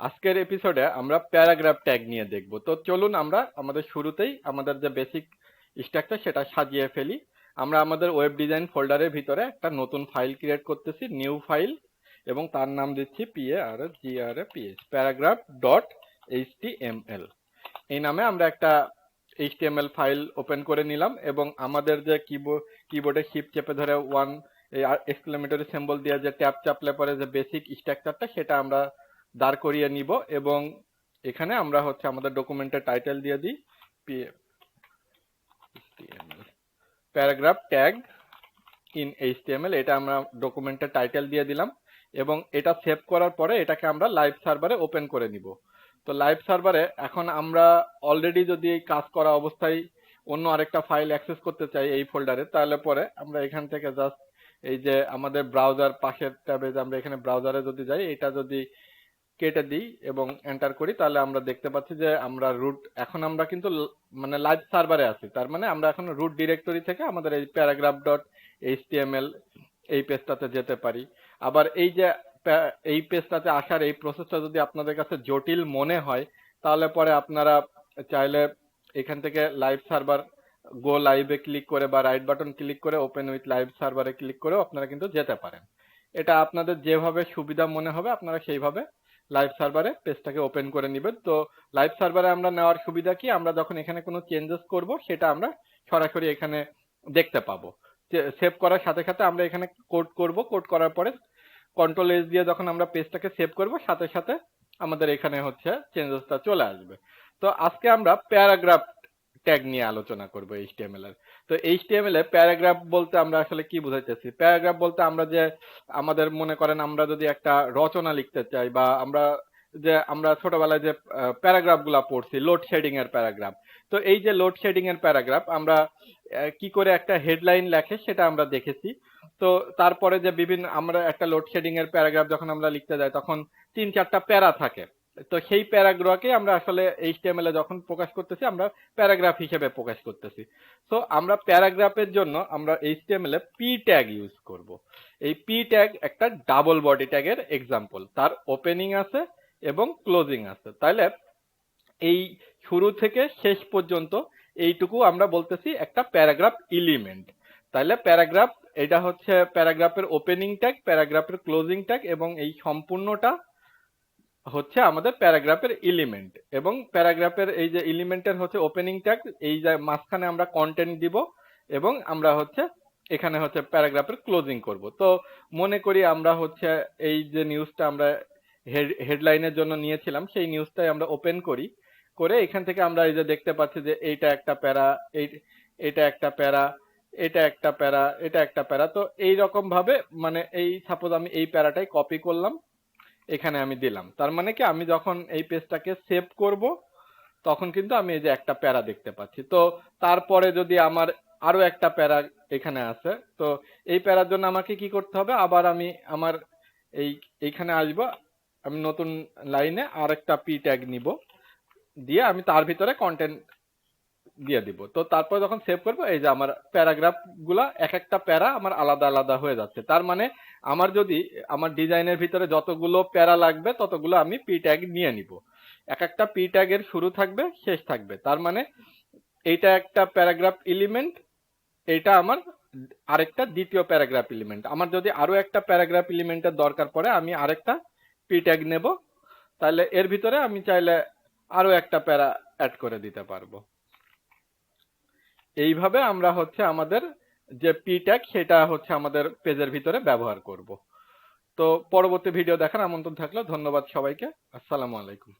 আজকের এপিসোডে আমরা প্যারাগ্রাফ ট্যাগ নিয়ে দেখব। তো চলুন আমরা আমাদের শুরুতেই আমাদের যে বেসিক স্ট্রাকচার সেটা সাজিয়ে ফেলি। আমরা আমাদের ওয়েব ডিজাইন ফোল্ডারের ভিতরে একটা নতুন ফাইল ক্রিয়েট করতেছি, নিউ ফাইল, এবং তার নাম দিচ্ছি PARAGRAPH প্যারাগ্রাফ ডট HTML। এই নামে আমরা একটা HTML ফাইল ওপেন করে নিলাম এবং আমাদের যে কিবোর্ডে শিফট চেপে ধরে ওয়ান এক্সক্লেমেটরি সিম্বল দিয়ে যে ট্যাব চাপলে পরে যে বেসিক স্ট্রাকচারটা সেটা আমরা দাঁড় করিয়ে নিব এবং এখানে আমরা হচ্ছে আমাদের ডকুমেন্টের টাইটেল দিয়ে দিই প্যারাগ্রাফ ট্যাগ ইন HTML। এটা আমরা ডকুমেন্টের টাইটেল দিয়ে দিলাম এবং এটা সেভ করার পরে এটাকে আমরা লাইভ সার্ভারে ওপেন করে নিব। তো লাইভ সার্ভারে এখন আমরা অলরেডি যদি কাজ করা অবস্থায় অন্য আরেকটা ফাইল অ্যাক্সেস করতে চাই এই ফোল্ডারে, তাহলে পরে আমরা এখান থেকে জাস্ট এই যে আমাদের ব্রাউজার পাশের ট্যাবে আমরা এখানে ব্রাউজারে যদি যাই, এটা যদি কেটে দিই এবং এন্টার করি, তাহলে আমরা দেখতে পাচ্ছি যে আমরা রুট, এখন আমরা কিন্তু মানে লাইভ সার্ভারে আছি। তার মানে আমরা এখন রুট ডিরেক্টরি থেকে আমাদের এই প্যারাগ্রাফ ডট HTML এই পেজটাতে যেতে পারি। আবার এই যে এই পেজটাতে আসার এই প্রসেসটা যদি আপনাদের কাছে জটিল মনে হয়, তাহলে পরে আপনারা চাইলে এখান থেকে লাইভ সার্ভার গো লাইভে ক্লিক করে বা রাইট বাটন ক্লিক করে ওপেন উইথ লাইভ সার্ভারে ক্লিক করেও আপনারা কিন্তু যেতে পারেন। এটা আপনাদের যেভাবে সুবিধা মনে হবে আপনারা সেইভাবে লাইভ সার্ভারে পেজটাকে ওপেন করে নেবেন। তো লাইভ সার্ভারে আমরা নেওয়ার সুবিধা কি, আমরা যখন এখানে কোনো চেঞ্জেস করব সেটা আমরা সরাসরি এখানে দেখতে পাবো। সেভ করার সাথে সাথে আমরা এখানে কোড করব, কোড করার পরে কন্ট্রোল এস দিয়ে যখন আমরা পেজটাকে সেভ করব সাথে সাথে আমাদের এখানে হচ্ছে চেঞ্জেসটা চলে আসবে। তো আজকে আমরা প্যারাগ্রাফ ট্যাগ নিয়ে আলোচনা করব HTML এর। তো HTML এ প্যারাগ্রাফ বলতে আমরা আসলে কি বুঝাইতেছি? প্যারাগ্রাফ বলতে আমরা যে আমাদের মনে করেন আমরা যদি একটা রচনা লিখতে চাই বা আমরা ছোটবেলায় যে প্যারাগ্রাফ গুলা পড়ছি, লোড শেডিং এর প্যারাগ্রাফ। তো এই যে লোড শেডিং এর প্যারাগ্রাফ আমরা কি করে একটা হেডলাইন লেখে সেটা আমরা দেখেছি। তো তারপরে যে আমরা একটা লোড শেডিং এর প্যারাগ্রাফ যখন আমরা লিখতে যাই তখন 3-4টা প্যারা থাকে। তো সেই প্যারাগুলোকে আমরা আসলে HTML এ যখন প্রকাশ করতেছি আমরা প্যারাগ্রাফ হিসেবে প্রকাশ করতেছি। তো আমরা প্যারাগ্রাফের জন্য আমরা HTML A P tag use করব। এই পি ট্যাগ একটা ডাবল বডি ট্যাগের এক্সাম্পল, তার ওপেনিং আছে এবং ক্লোজিং আছে। তাইলে এই শুরু থেকে শেষ পর্যন্ত এইটুকু আমরা বলতেছি একটা প্যারাগ্রাফ এলিমেন্ট। তাইলে প্যারাগ্রাফ, এটা হচ্ছে প্যারাগ্রাফের ওপেনিং ট্যাগ, প্যারাগ্রাফের ক্লোজিং ট্যাগ এবং এই সম্পূর্ণটা হচ্ছে আমাদের প্যারাগ্রাফের এলিমেন্ট। এবং প্যারাগ্রাফের এই যে এলিমেন্টের হচ্ছে ওপেনিং ট্যাগ, এই যে মাঝখানে আমরা কন্টেন্ট দিব এবং আমরা হচ্ছে এখানে হচ্ছে প্যারাগ্রাফের ক্লোজিং করব। তো মনে করি আমরা হচ্ছে এই যে নিউজটা আমরা হেডলাইনের জন্য নিয়েছিলাম সেই নিউজটাই আমরা ওপেন করি, করে এখান থেকে আমরা এই যে দেখতে পাচ্ছি যে এইটা একটা প্যারা, এটা একটা প্যারা, এটা একটা প্যারা, এটা একটা প্যারা। তো এই রকম ভাবে মানে এই সাপোজ আমি এই প্যারাটাই কপি করলাম, এখানে আমি দিলাম। তার মানে কি আমি যখন এই পেজটাকে সেভ করব তখন কিন্তু আমি এই যে একটা প্যারা দেখতে পাচ্ছি। তো তারপরে যদি আমার আরো একটা প্যারা এখানে আছে, তো এই প্যারার জন্য আমাকে কি করতে হবে, আবার আমি আমার এইখানে আসবো, আমি নতুন লাইনে আরেকটা পি ট্যাগ নিব, দিয়ে আমি তার ভিতরে কন্টেন্ট দিয়ে দিব। তো তারপর যখন সেভ করবো এই যে আমার প্যারাগ্রাফ গুলা এক একটা প্যারা আমার আলাদা আলাদা হয়ে যাচ্ছে। তার মানে আমার যদি আমার ডিজাইনের ভিতরে যতগুলো প্যারা লাগবে ততগুলো আমি পি ট্যাগ নিয়ে নিব। এক একটা পি ট্যাগের শুরু থাকবে শেষ থাকবে। তার মানে এইটা একটা প্যারাগ্রাফ এলিমেন্ট, এইটা আমার আরেকটা দ্বিতীয় প্যারাগ্রাফ এলিমেন্ট। আমার যদি আরো একটা প্যারাগ্রাফ এলিমেন্টের দরকার পড়ে আমি আরেকটা পি ট্যাগ নেব, তাহলে এর ভিতরে আমি চাইলে আরো একটা প্যারা অ্যাড করে দিতে পারবো। এইভাবে আমরা হচ্ছে আমাদের যে পি ট্যাগ সেটা হচ্ছে আমাদের পেজের ভিতরে ব্যবহার করব। তো পরবর্তী ভিডিও দেখার আমন্ত্রণ থাকলো। ধন্যবাদ সবাইকে। আসসালামু আলাইকুম।